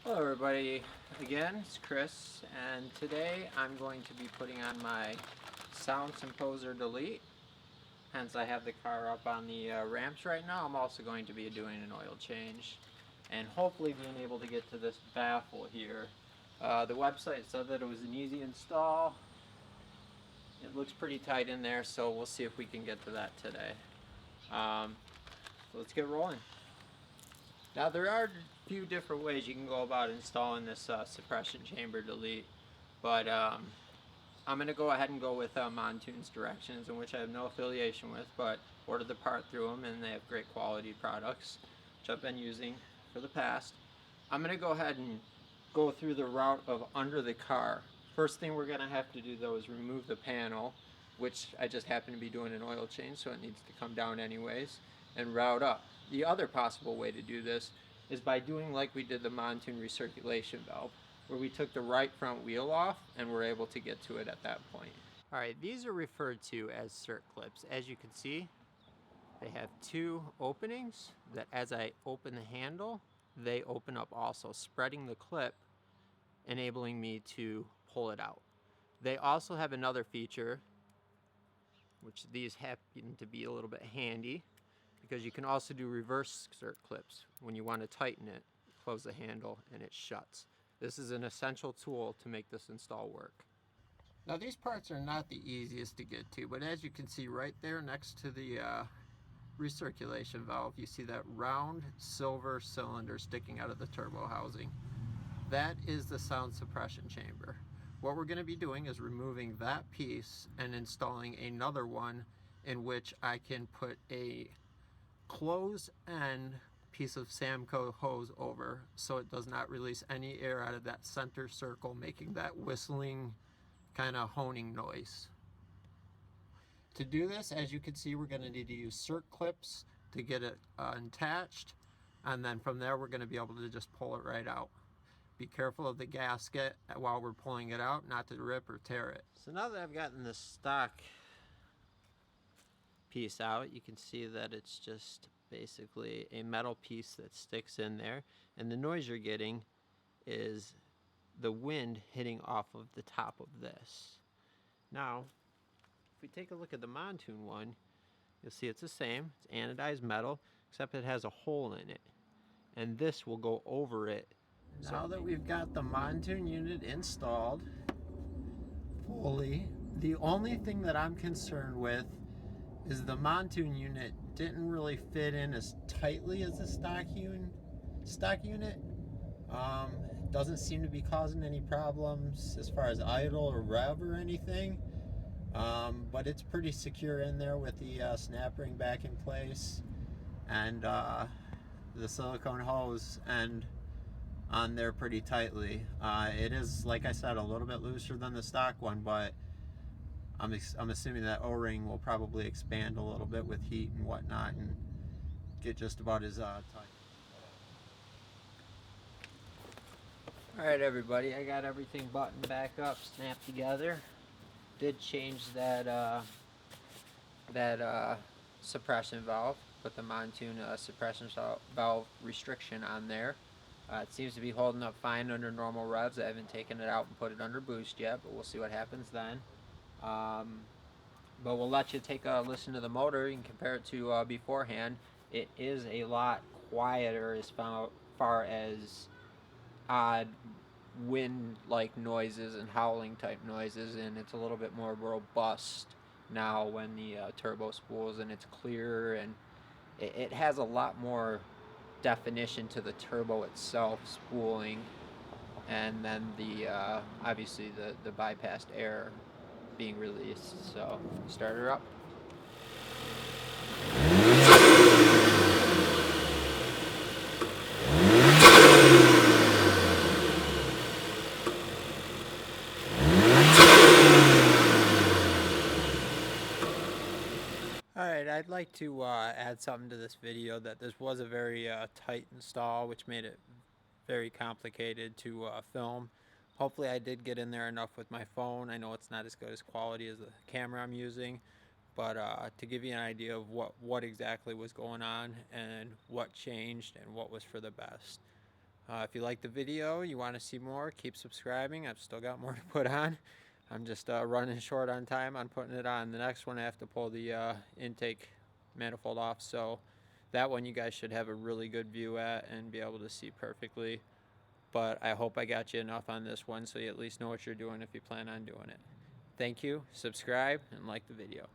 Hello everybody, again it's Chris, and today I'm going to be putting on my Sound Composer Delete. Hence I have the car up on the ramps right now. I'm also going to be doing an oil change and hopefully being able to get to this baffle here. The website said that it was an easy install. It looks pretty tight in there, so we'll see if we can get to that today. So let's get rolling. Now there are a few different ways you can go about installing this suppression chamber delete, but I'm going to go ahead and go with Mountune's directions, in which I have no affiliation with, but ordered the part through them, and they have great quality products, which I've been using for the past. I'm going to go ahead and go through the route of under the car. First thing we're going to have to do though is remove the panel, which I just happen to be doing an oil change, so it needs to come down anyways, and route up. The other possible way to do this is by doing like we did the Mountune recirculation valve, where we took the right front wheel off and were able to get to it at that point. Alright, these are referred to as cert clips. As you can see, they have two openings that as I open the handle, they open up also, spreading the clip, enabling me to pull it out. They also have another feature, which these happen to be a little bit handy, because you can also do reverse cert clips. When you want to tighten it, close the handle and it shuts. This is an essential tool to make this install work. Now these parts are not the easiest to get to, but as you can see right there next to the recirculation valve, you see that round silver cylinder sticking out of the turbo housing. That is the sound suppression chamber. What we're going to be doing is removing that piece and installing another one in which I can put a closed end piece of Samco hose over so it does not release any air out of that center circle, making that whistling kind of honing noise. To do this, as you can see, we're going to need to use cert clips to get it attached, and then from there we're going to be able to just pull it right out. Be careful of the gasket while we're pulling it out, not to rip or tear it. So now that I've gotten the stock piece out, you can see that it's just basically a metal piece that sticks in there, and the noise you're getting is the wind hitting off of the top of this. Now if we take a look at the Mountune one, you'll see it's the same. It's anodized metal, except it has a hole in it, and this will go over it. Now that we've got the Mountune unit installed fully, the only thing that I'm concerned with is the Mountune unit didn't really fit in as tightly as the stock unit. Doesn't seem to be causing any problems as far as idle or rev or anything, but it's pretty secure in there with the snap ring back in place, and the silicone hose end on there pretty tightly. It is, like I said, a little bit looser than the stock one, but I'm assuming that O-ring will probably expand a little bit with heat and whatnot and get just about as tight. Alright everybody, I got everything buttoned back up, snapped together. Did change that suppression valve, put the Mountune suppression valve restriction on there. It seems to be holding up fine under normal revs. I haven't taken it out and put it under boost yet, but we'll see what happens then. But we'll let you take a listen to the motor and compare it to beforehand. It is a lot quieter as far as odd wind-like noises and howling type noises, and it's a little bit more robust now when the turbo spools, and it's clearer, and it has a lot more definition to the turbo itself spooling, and then the obviously the bypassed air being released. So start her up. Alright, I'd like to add something to this video, that this was a very tight install, which made it very complicated to film. Hopefully I did get in there enough with my phone. I know it's not as good as quality as the camera I'm using, but to give you an idea of what exactly was going on and what changed and what was for the best. If you like the video, you want to see more, keep subscribing. I've still got more to put on. I'm just running short on time on putting it on. The next one I have to pull the intake manifold off, so that one you guys should have a really good view at and be able to see perfectly. But I hope I got you enough on this one so you at least know what you're doing if you plan on doing it. Thank you, subscribe, and like the video.